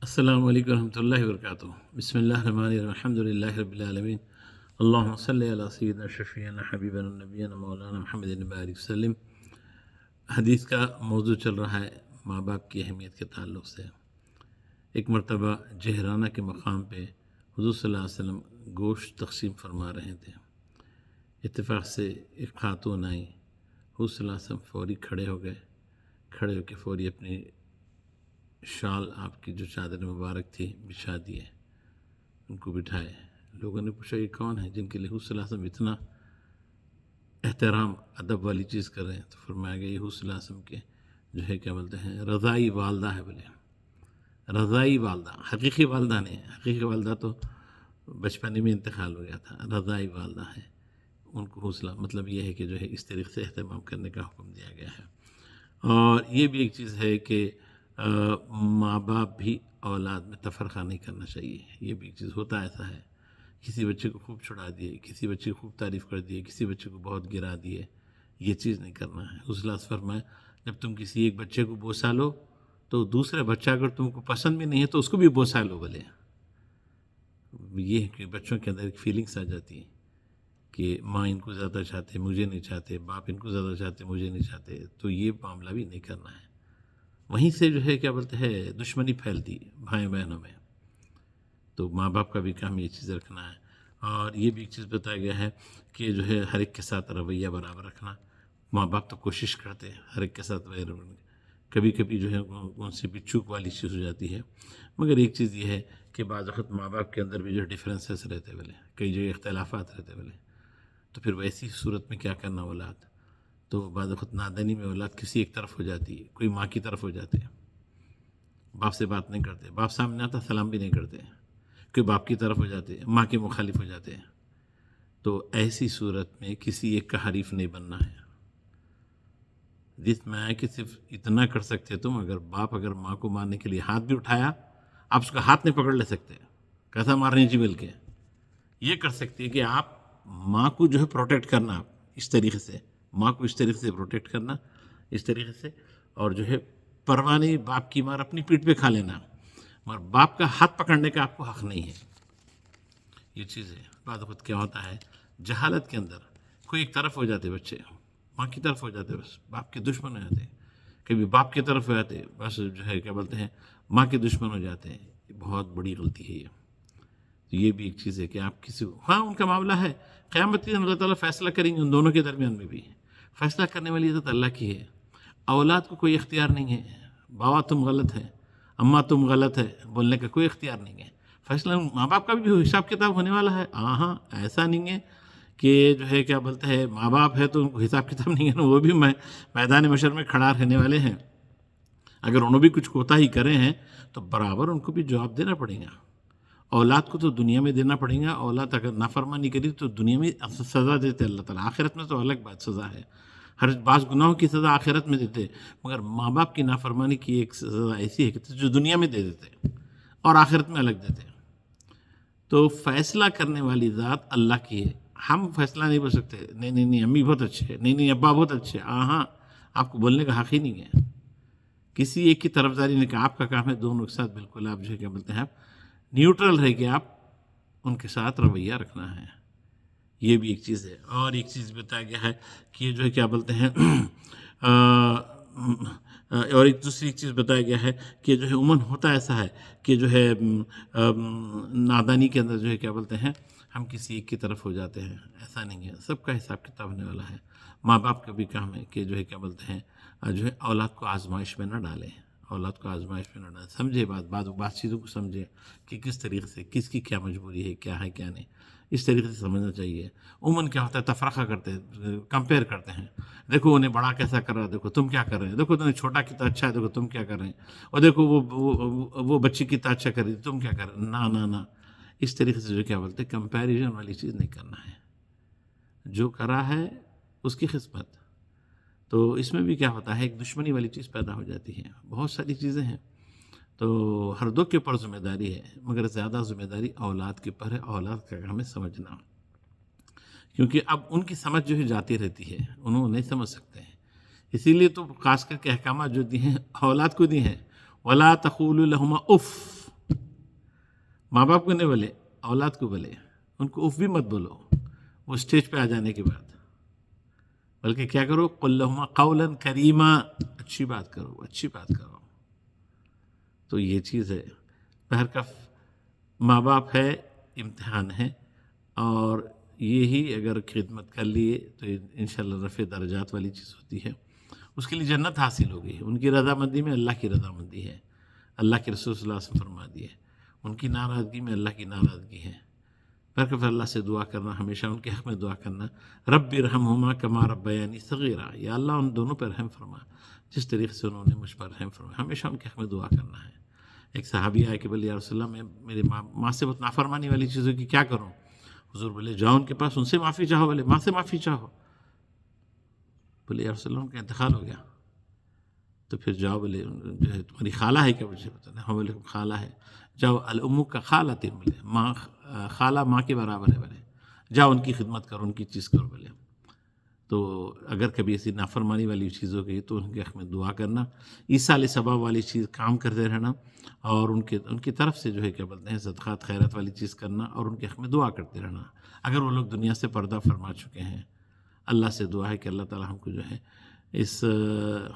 السلام علیکم ورحمۃ اللہ وبرکاتہ۔ بسم اللہ الرحمن الرحیم، الحمد للہ رب العالمین، اللہم صلی علی سیدنا شفیعنا حبیبنا نبینا مولانا محمد بارک وسلم۔ حدیث کا موضوع چل رہا ہے ماں باپ کی اہمیت کے تعلق سے۔ ایک مرتبہ جہرانہ کے مقام پہ حضور صلی اللہ علیہ وسلم گوشت تقسیم فرما رہے تھے۔ اتفاق سے ایک خاتون آئی، حضور صلی اللہ علیہ وسلم فوری کھڑے ہو گئے، کھڑے ہو کے فوری اپنی شال، آپ کی جو چادر مبارک تھی، بچھا دیے، ان کو بٹھائے۔ لوگوں نے پوچھا یہ کون ہے جن کے لیے حضور صلی اللہ علیہ وسلم اتنا احترام ادب والی چیز کر رہے ہیں؟ تو فرمایا گیا یہ حضور صلی اللہ علیہ وسلم کے جو ہے کیا بولتے ہیں رضائی والدہ ہے۔ بولے رضائی والدہ، حقیقی والدہ نہیں، حقیقی والدہ تو بچپنے میں انتقال ہو گیا تھا، رضائی والدہ ہے۔ ان کو حوصلہ مطلب یہ ہے کہ جو ہے اس طریقے سے اہتمام کرنے کا حکم دیا گیا ہے۔ اور یہ بھی ایک چیز ہے کہ ماں باپ بھی اولاد میں تفرقہ نہیں کرنا چاہیے۔ یہ بھی ایک چیز ہوتا ایسا ہے، کسی بچے کو خوب چھڑا دیے، کسی بچے کو خوب تعریف کر دیے، کسی بچے کو بہت گرا دیے، یہ چیز نہیں کرنا ہے۔ حضور فرمائے جب تم کسی ایک بچے کو بوسا لو تو دوسرا بچہ اگر تم کو پسند بھی نہیں ہے تو اس کو بھی بوسا لو۔ بولے یہ ہے کہ بچوں کے اندر ایک فیلنگس آ جاتی ہے کہ ماں ان کو زیادہ چاہتے، مجھے نہیں چاہتے، باپ ان کو زیادہ چاہتے، مجھے نہیں چاہتے، تو یہ معاملہ بھی نہیں کرنا ہے۔ وہیں سے جو ہے کیا بولتے ہیں دشمنی پھیلتی بھائی بہنوں میں۔ تو ماں باپ کا بھی کام یہ چیز رکھنا ہے۔ اور یہ بھی ایک چیز بتایا گیا ہے کہ جو ہے ہر ایک کے ساتھ رویہ برابر رکھنا۔ ماں باپ تو کوشش کرتے ہیں ہر ایک کے ساتھ رویہ رکھنے، کبھی کبھی جو ہے ان سے بھی چوک والی چیز ہو جاتی ہے، مگر ایک چیز یہ ہے کہ بعض وقت ماں باپ کے اندر بھی جو ڈفرینسز رہتے بولے، کئی جگہ اختلافات رہتے بولے، تو پھر ویسی صورت میں کیا کرنا اولاد؟ تو بعض وقت نادانی میں اولاد کسی ایک طرف ہو جاتی ہے، کوئی ماں کی طرف ہو جاتے ہیں، باپ سے بات نہیں کرتے، باپ سامنے آتا سلام بھی نہیں کرتے، کوئی باپ کی طرف ہو جاتے ہیں، ماں کے مخالف ہو جاتے ہیں۔ تو ایسی صورت میں کسی ایک کا حریف نہیں بننا ہے۔ جس میں کہ صرف اتنا کر سکتے تم، اگر ماں کو مارنے کے لیے ہاتھ بھی اٹھایا، آپ اس کا ہاتھ نہیں پکڑ لے سکتے، کیسا مارنے جی بل کے یہ کر سکتے ہیں کہ آپ ماں کو جو ہے پروٹیکٹ کرنا، آپ اس طریقے سے ماں کو اس طریقے سے پروٹیکٹ کرنا، اس طریقے سے، اور جو ہے پرواہ نہیں باپ کی مار اپنی پیٹھ پہ کھا لینا، مگر باپ کا ہاتھ پکڑنے کا آپ کو حق نہیں ہے۔ یہ چیز ہے۔ بعد وقت کیا ہوتا ہے جہالت کے اندر کوئی ایک طرف ہو جاتے بچے، ماں کی طرف ہو جاتے، بس باپ کے دشمن ہو جاتے، کبھی باپ کی طرف ہو جاتے، بس جو ہے کیا بولتے ہیں ماں کے دشمن ہو جاتے ہیں۔ یہ بہت بڑی غلطی ہے۔ یہ بھی ایک چیز ہے کہ آپ کسی کو، ہاں ان کا معاملہ ہے، قیامت کے دن اللہ تعالیٰ فیصلہ کریں گے ان دونوں کے درمیان میں بھی، فیصلہ کرنے والی عزت اللہ کی ہے۔ اولاد کو کوئی اختیار نہیں ہے، بابا تم غلط ہے، اماں تم غلط ہے بولنے کا کوئی اختیار نہیں ہے۔ فیصلہ ماں باپ کا بھی حساب کتاب ہونے والا ہے۔ ہاں ایسا نہیں ہے کہ جو ہے کیا بولتے ہیں ماں باپ ہے تو ان کو حساب کتاب نہیں ہے نا، وہ بھی میدان محشر میں کھڑا رہنے والے ہیں۔ اگر انہوں بھی کچھ کوتاہی کرے ہیں تو برابر ان کو بھی جواب دینا پڑے گا۔ اولاد کو تو دنیا میں دینا پڑے گا، اولاد اگر نافرمانی کری تو دنیا میں سزا دیتے اللہ تعالیٰ، آخرت میں تو الگ بات سزا ہے، ہر بعض گناہوں کی سزا آخرت میں دیتے، مگر ماں باپ کی نافرمانی کی ایک سزا ایسی ہے کہ جو دنیا میں دے دیتے اور آخرت میں الگ دیتے۔ تو فیصلہ کرنے والی ذات اللہ کی ہے، ہم فیصلہ نہیں بول سکتے، نہیں امی بہت اچھے ہیں، نہیں ابا بہت اچھے، ہاں آپ کو بولنے کا حق ہی نہیں ہے، کسی ایک کی طرفداری نہیں کہ آپ کا کام ہے دونوں کے ساتھ بالکل آپ جو ہے کیا بولتے ہیں آپ نیوٹرل رہ کے آپ ان کے ساتھ رویہ رکھنا ہے۔ یہ بھی ایک چیز ہے۔ اور ایک چیز بتایا گیا ہے کہ یہ جو ہے کیا بولتے ہیں اور ایک دوسری چیز بتایا گیا ہے کہ جو ہے عموماً ہوتا ایسا ہے کہ جو ہے نادانی کے اندر جو ہے کیا بولتے ہیں ہم کسی ایک کی طرف ہو جاتے ہیں، ایسا نہیں ہے، سب کا حساب کتاب ہونے والا ہے۔ ماں باپ کا بھی کام ہے کہ جو ہے کیا بولتے ہیں جو ہے اولاد کو آزمائش میں نہ ڈالیں، اولاد کو آزمائش میں نہ ڈالیں، سمجھے بات چیزوں کو سمجھے کہ کس طریقے سے کس کی کیا مجبوری ہے، کیا ہے کیا نہیں، اس طریقے سے سمجھنا چاہیے۔ عموماً کیا ہوتا ہے تفرقہ کرتے ہیں، کمپیئر کرتے ہیں، دیکھو انہیں بڑا کیسا کر رہا ہے، دیکھو تم کیا کر رہے ہیں، دیکھو تمہیں چھوٹا کتنا اچھا ہے، دیکھو تم کیا کر رہے ہیں، اور دیکھو وہ بچی کتنا اچھا کر رہی ہے، تم کیا کر رہے ہیں۔ نہ اس طریقے سے جو کیا بولتے ہیں کمپیریزن والی چیز نہیں کرنا ہے، جو کرا ہے اس کی قسمت۔ تو اس میں بھی کیا ہوتا ہے ایک دشمنی والی چیز پیدا ہو جاتی ہے، بہت ساری چیزیں ہیں۔ تو ہر دو کے اوپر ذمہ داری ہے، مگر زیادہ ذمہ داری اولاد کے اوپر ہے، اولاد کا ہمیں سمجھنا، کیونکہ اب ان کی سمجھ جو ہے جاتی رہتی ہے، انہوں نہیں سمجھ سکتے ہیں، اسی لیے تو خاص کر کے احکامات جو دی ہیں اولاد کو دی ہیں، وَلَا تَقُولُوا لَهُمَا اُف، ماں باپ کو نہیں بولے، اولاد کو بولے، ان کو اف بھی مت بولو وہ اسٹیج پہ آ جانے کے بعد، بلکہ کیا کرو، قل لہما قولا کریما، اچھی بات کرو، اچھی بات کرو. تو یہ چیز ہے. بہرکف ماں باپ ہے، امتحان ہے، اور یہی اگر خدمت کر لیے تو انشاءاللہ رفع درجات والی چیز ہوتی ہے. اس کے لیے جنت حاصل ہوگی. ان کی رضامندی میں اللہ کی رضامندی ہے، اللہ کے رسول صلی اللہ علیہ وسلم فرما دیے. ان کی ناراضگی میں اللہ کی ناراضگی ہے. بہرکف اللہ سے دعا کرنا، ہمیشہ ان کے حق میں دعا کرنا، رب ارحمہما کما ربیانی صغیرا، یا اللہ ان دونوں پر رحم فرما جس طریقے سے انہوں نے مجھ پر رحم فرمایا. ہمیشہ ان کے حق میں دعا کرنا ہے. ایک صحابی آئے کہ بولے یا رسول اللہ، میں میرے ماں سے بہت نافرمانی والی چیزوں کی کیا کروں؟ حضور بولے جاؤ ان کے پاس، ان سے معافی چاہو. بولے ماں سے معافی چاہو. بولے یا رسول اللہ ان کا انتقال ہو گیا. تو پھر جاؤ، بولے جو ہے تمہاری خالہ ہے کیا؟ مجھے پتہ نہیں. ہاں بولے خالہ ہے. جاؤ، الامو کا خالہ تین، بولے ماں، خالہ ماں کے برابر ہے. بولے جاؤ ان کی خدمت کرو، ان کی چیز کرو. بولے تو اگر کبھی ایسی نافرمانی والی چیز ہو گئی تو ان کے حق میں دعا کرنا، ایصال ثواب والی چیز کام کرتے رہنا، اور ان کی طرف سے جو ہے کیا بولتے ہیں صدقات خیرات والی چیز کرنا، اور ان کے حق میں دعا کرتے رہنا. اگر وہ لوگ دنیا سے پردہ فرما چکے ہیں، اللہ سے دعا ہے کہ اللہ تعالیٰ ہم کو جو ہے اس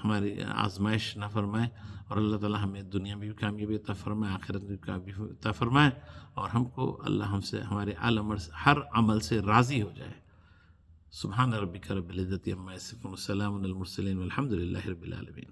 ہماری آزمائش نہ فرمائے، اور اللہ تعالیٰ ہمیں دنیا میں بھی کامیابی عطا فرمائے، آخرت میں بھی کامیابی عطا فرمائے، اور ہم کو اللہ ہم سے ہمارے ہر عمل سے راضی ہو جائے. سبحان ربک رب العزت عما یصفون، وسلام علی المرسلین، والحمد للہ رب العالمین.